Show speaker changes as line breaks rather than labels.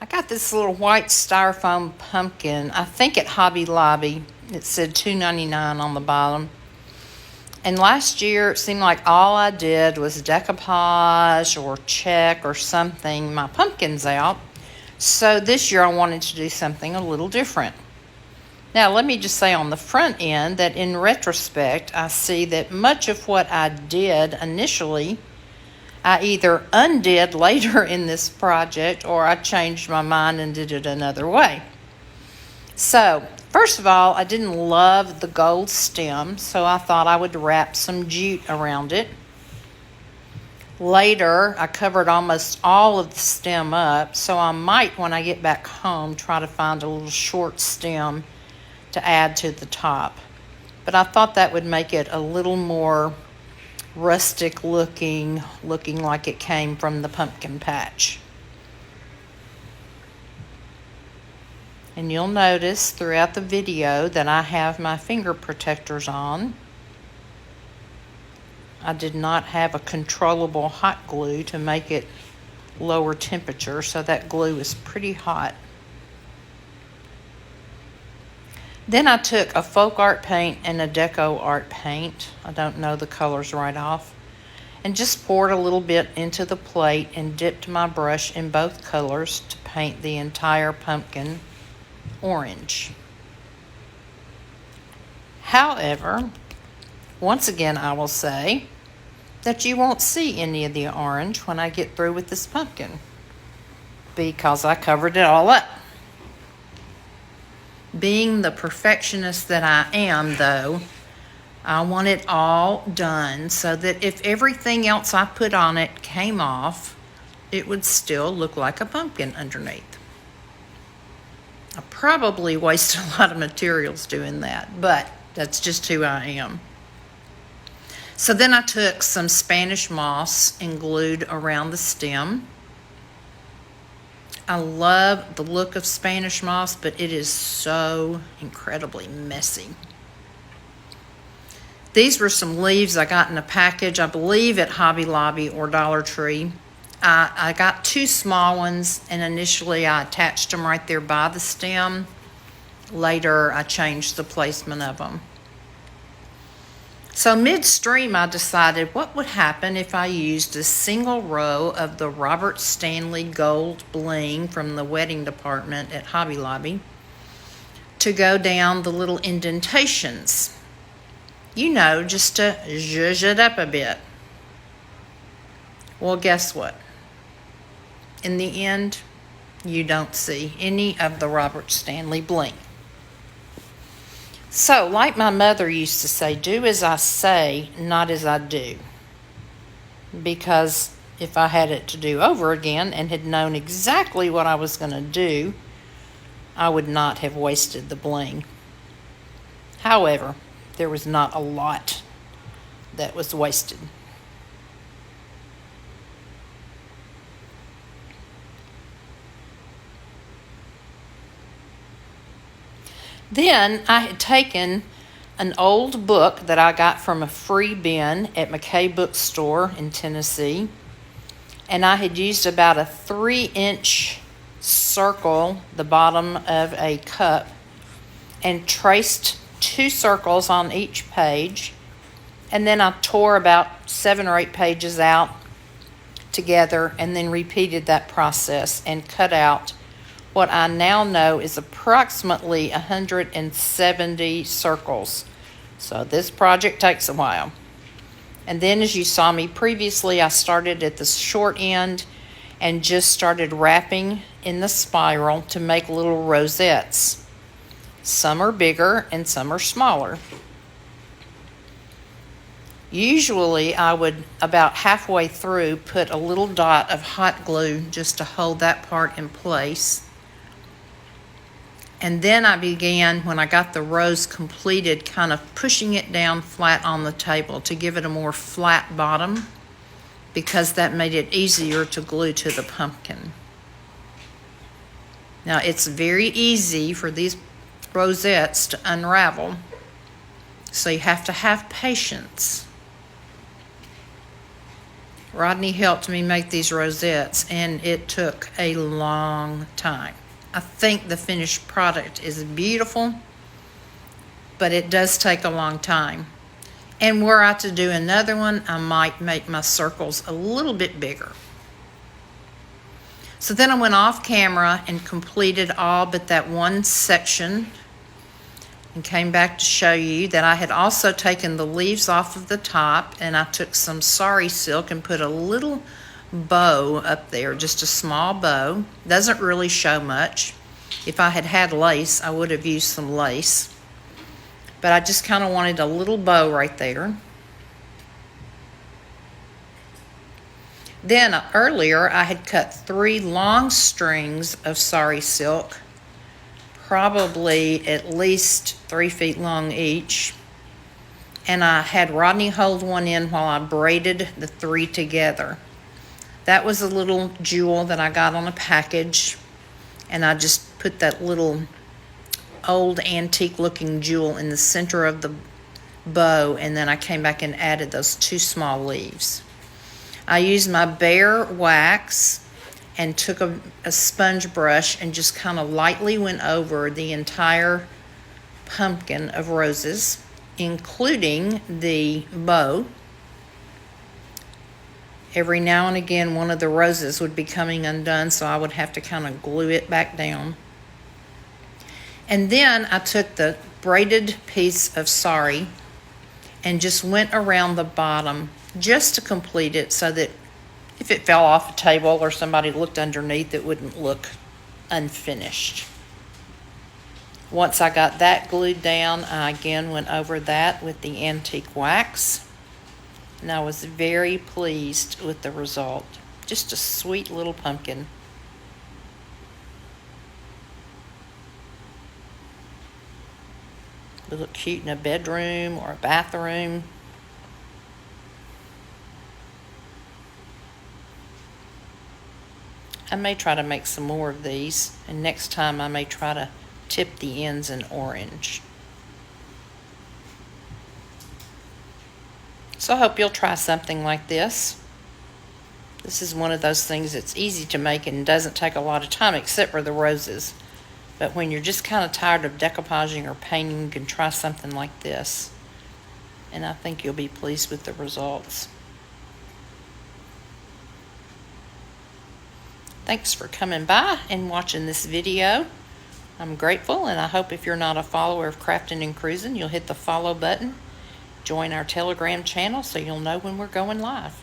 I got this little white styrofoam pumpkin, I think at Hobby Lobby. It said $2.99 on the bottom. And last year, it seemed like all I did was decoupage or check or something my pumpkins out. So this year, I wanted to do something a little different. Now, let me just say on the front end that in retrospect, I see that much of what I did initially, I either undid later in this project or I changed my mind and did it another way. So, first of all, I didn't love the gold stem, so I thought I would wrap some jute around it. Later, I covered almost all of the stem up, so I might, when I get back home, try to find a little short stem to add to the top. But I thought that would make it a little more rustic looking like it came from the pumpkin patch. And you'll notice throughout the video that I have my finger protectors on. I did not have a controllable hot glue to make it lower temperature, so that glue is pretty hot. Then I took a folk art paint and a deco art paint, I don't know the colors right off, and just poured a little bit into the plate and dipped my brush in both colors to paint the entire pumpkin orange. However, once again I will say that you won't see any of the orange when I get through with this pumpkin because I covered it all up. Being the perfectionist that I am, though, I want it all done so that if everything else I put on it came off, it would still look like a pumpkin underneath. I probably waste a lot of materials doing that, but that's just who I am. So then I took some Spanish moss and glued around the stem. I love the look of Spanish moss, but it is so incredibly messy. These were some leaves I got in a package, I believe at Hobby Lobby or Dollar Tree. I got 2 small ones, and initially I attached them right there by the stem. Later, I changed the placement of them. So midstream, I decided what would happen if I used a single row of the Robert Stanley Gold Bling from the wedding department at Hobby Lobby to go down the little indentations. You know, just to zhuzh it up a bit. Well, guess what? In the end, you don't see any of the Robert Stanley Bling. So, like my mother used to say, do as I say, not as I do. Because if I had it to do over again and had known exactly what I was going to do, I would not have wasted the bling. However, there was not a lot that was wasted. Then I had taken an old book that I got from a free bin at McKay Bookstore in Tennessee, and I had used about a 3-inch circle, the bottom of a cup, and traced 2 circles on each page, and then I tore about 7 or 8 pages out together and then repeated that process and cut out what I now know is approximately 170 circles. So this project takes a while. And then, as you saw me previously, I started at the short end and just started wrapping in the spiral to make little rosettes. Some are bigger and some are smaller. Usually I would, about halfway through, put a little dot of hot glue just to hold that part in place. And then I began, when I got the rose completed, kind of pushing it down flat on the table to give it a more flat bottom, because that made it easier to glue to the pumpkin. Now, it's very easy for these rosettes to unravel, so you have to have patience. Rodney helped me make these rosettes, and it took a long time. I think the finished product is beautiful, but it does take a long time. And were I to do another one, I might make my circles a little bit bigger. So then I went off camera and completed all but that one section, and came back to show you that I had also taken the leaves off of the top, and I took some sari silk and put a little bow up there, just a small bow. Doesn't really show much. If I had had lace, I would have used some lace, but I just kind of wanted a little bow right there. Then earlier I had cut 3 long strings of sari silk, probably at least 3 feet long each. And I had Rodney hold one in while I braided the 3 together. That was a little jewel that I got on a package, and I just put that little old antique looking jewel in the center of the bow, and then I came back and added those 2 small leaves. I used my bare wax and took a sponge brush and just kind of lightly went over the entire pumpkin of roses, including the bow. Every now and again, one of the roses would be coming undone, so I would have to kind of glue it back down. And then I took the braided piece of sari and just went around the bottom just to complete it, so that if it fell off a table or somebody looked underneath, it wouldn't look unfinished. Once I got that glued down, I again went over that with the antique wax, and I was very pleased with the result. Just a sweet little pumpkin. It would look cute in a bedroom or a bathroom. I may try to make some more of these, and next time I may try to tip the ends in orange. So I hope you'll try something like this. This is one of those things that's easy to make and doesn't take a lot of time, except for the roses. But when you're just kind of tired of decoupaging or painting, you can try something like this. And I think you'll be pleased with the results. Thanks for coming by and watching this video. I'm grateful, and I hope if you're not a follower of Crafting and Cruising, you'll hit the follow button. Join our Telegram channel so you'll know when we're going live.